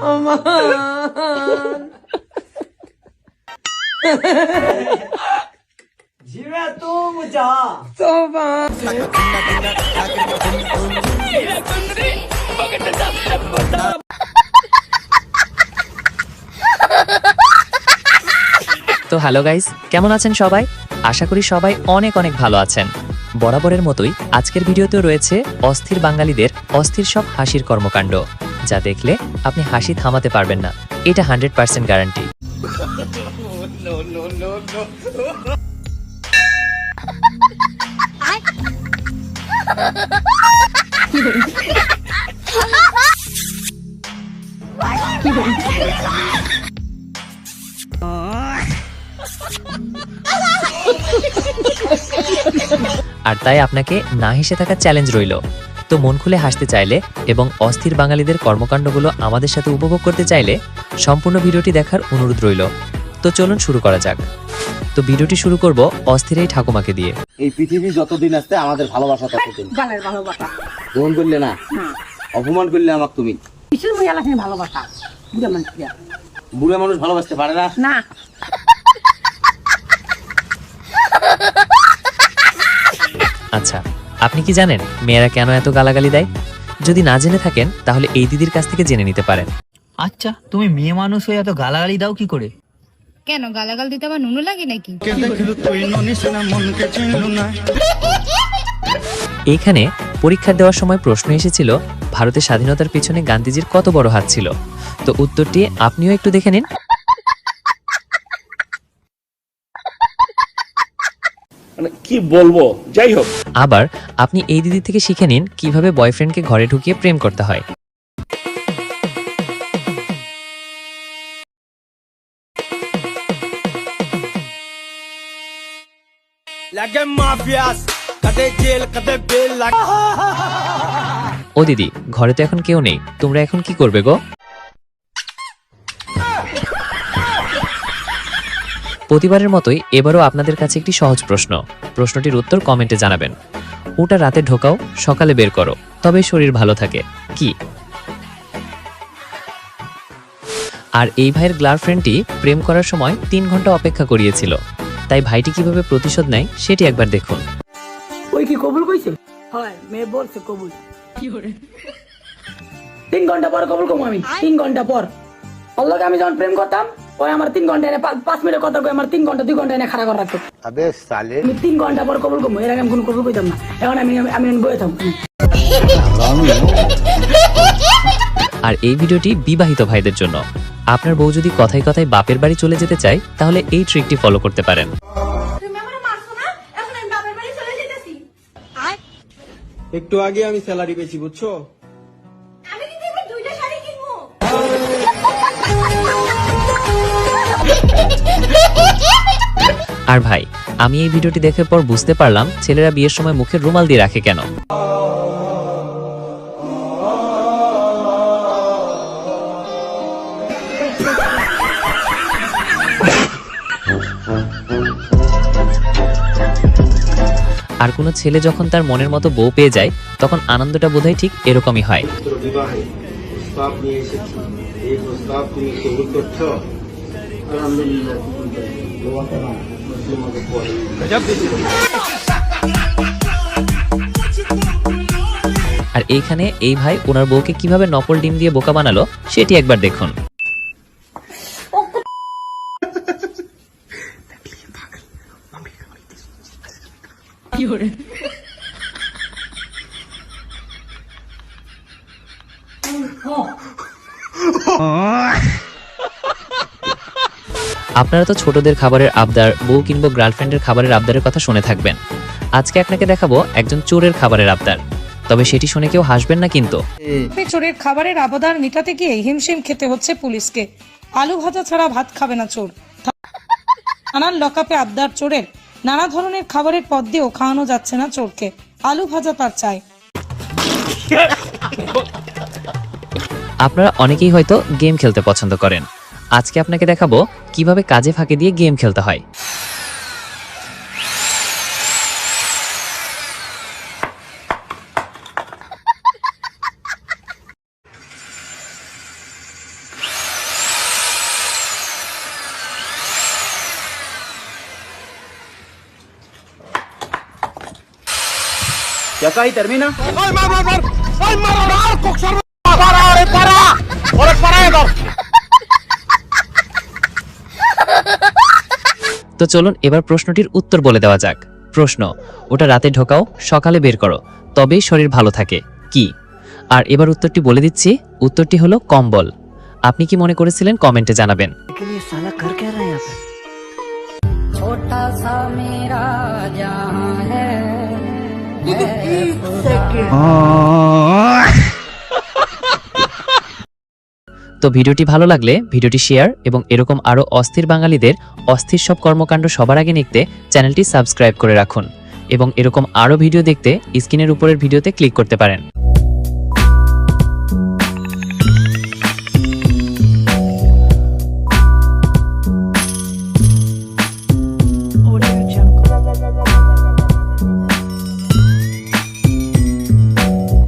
Aman. जिਵੇਂ ਤੂੰ ਮੁਝਾ Tova. তো hello guys, কেমন আছেন সবাই? আশা করি সবাই অনেক অনেক ভালো আছেন। বরাবরের মতোই আজকের ভিডিওতেও রয়েছে অস্থির বাঙালিদের অস্থির সব হাসির কর্মকাণ্ড, যা দেখলে আপনি হাসি থামাতে পারবেন না, এটা 100% গ্যারান্টি। আর তাই আপনাকে না হেসে থাকার চ্যালেঞ্জ রইল। তো মন খুলে হাসতে চাইলে এবং অস্থির বাঙালিদের কর্মকাণ্ডগুলো আমাদের সাথে উপভোগ করতে চাইলে সম্পূর্ণ ভিডিওটি দেখার অনুরোধ রইল। তো চলুন শুরু করা যাক। তো ভিডিওটি শুরু করব অস্থির এই ঠাকুমাকে দিয়ে। এই পৃথিবী যতদিন আছে আমাদের ভালোবাসা ততদিন। গালের ভালোবাসা। গ্রহণ করলে না, অপমান করলে আমাকে তুমি। কিসের বই এলাকায় ভালোবাসা? বুড়া মানুষ দিয়া। বুড়া মানুষ ভালোবাসতে পারে না। না। আচ্ছা, আপনি কি জানেন মেয়েরা কেন এত গালাগালি দেয়? যদি না জেনে থাকেন তাহলে এই দিদির কাছ থেকে জেনে নিতে পারেন। আচ্ছা, তুমি মেয়ে মানুষ হয়ে এত গালাগালি দাও কি করে? কেন গালাগাল দিতে আবার নুনু লাগে নাকি? এইখানে পরীক্ষা দেওয়ার সময় প্রশ্ন এসেছিল ভারতের স্বাধীনতার পিছনে গান্ধীজির কত বড় হাত ছিল। তো উত্তরটি আপনিও একটু দেখে নিন। কি বলবো, যাই হোক। আবার আপনি এই দিদি থেকে শিখে নিন কিভাবে বয়ফ্রেন্ডকে ঘরে ঢুকিয়ে প্রেম করতে হয়। ও দিদি, ঘরে তো এখন কেউ নেই, তোমরা এখন কি করবে গো? প্রতিবারের মতোই এবারও আপনাদের কাছে একটি সহজ প্রশ্ন। প্রশ্নটির উত্তর কমেন্টে জানাবেন। ওটা রাতে ঢোকাও, সকালে বের করো, তবে শরীর ভালো থাকে। কি? আর এই ভাইয়ের গার্লফ্রেন্ডটি প্রেম করার সময় 3 ঘন্টা অপেক্ষা করিয়েছিল। তাই ভাইটি কিভাবে প্রতিশোধ নেয় সেটি একবার দেখুন। ওই কি কবুল কইছে? হয়, মেয়ে বলছে কবুল। কি করে? 3 ঘন্টা পর কবুল কম আমি। 3 ঘন্টা পর। আল্লাহকে আমি যখন প্রেম করতাম, ওই আমার 3 ঘন্টা এনে 5 মিনিট কথা কই আমার 3 ঘন্টা 2 ঘন্টা এনে খাড়া করে রাখতো। আবে সালে, আমি 3 ঘন্টা পর কবুল কম। এর আগে আমি কোনো কবুল কইতাম না। এখন আমি বয়ে থাকবো। আর এই ভিডিওটি বিবাহিত ভাইদের জন্য। আপনার বউ যদি কথায় কথায় বাপের বাড়ি চলে যেতে চায় তাহলে এই ট্রিকটি ফলো করতে পারেন। একটু আগে আমি স্যালারি পেয়েছি, বুঝছো? আর ভাই, আমি এই ভিডিওটি দেখার পর বুঝতে পারলাম ছেলেরা বিয়ের সময় মুখে রুমাল দিয়ে রাখে কেন। আর কোনো ছেলে যখন তার মনের মতো বউ পেয়ে যায় তখন আনন্দটা বোধহয় ঠিক এরকমই হয়। আর এইখানে এই ভাই ওনার বউকে কিভাবে নকল ডিম দিয়ে বোকা বানালো সেটি একবার দেখুন। আপনারা তো ছোটদের খাবারের আবদার, বউ কিংবা গার্লফ্রেন্ডের খাবারের আবদারের কথা শুনে থাকবেন। আজকে আপনাকে দেখাবো একজন চোরের খাবারের আবদার। তবে সেটি শুনে কেউ হাসবেন না কিন্তু। চোরের খাবারের আবদার মেটাতে গিয়ে হিমশিম খেতে হচ্ছে পুলিশকে। আলু ভাজা ছাড়া ভাত খাবে না চোর। থানার লকআপে আবদার চোরের। নানা ধরনের খাবারের পদ দিয়েও খাওয়ানো যাচ্ছে না চোরকে। আলু ভাজা তার চাই। আপনারা অনেকেই হয়তো গেম খেলতে পছন্দ করেন। আজকে আপনাকে দেখাবো কিভাবে কাজে ফাঁকি দিয়ে গেম খেলতে হয়। Jakai termina. তো চলুন এবার প্রশ্নটির উত্তর বলে দেওয়া যাক। প্রশ্ন, ওটা রাতে ঢোকাও, সকালে বের করো, তবেই শরীর ভালো থাকে, কি? আর এবার উত্তরটি বলে দিচ্ছি, উত্তরটি হলো কম্বল। আপনি কি মনে করেছিলেন কমেন্টে জানাবেন। তো ভিডিওটি ভালো লাগলে ভিডিওটি শেয়ার এবং এরকম আরো অস্থির বাঙালিদের অস্থির সব কর্মকাণ্ড সবার আগে দেখতে চ্যানেলটি সাবস্ক্রাইব করে রাখুন এবং এরকম আরো ভিডিও দেখতে স্ক্রিনের উপরের ভিডিওতে ক্লিক করতে পারেন।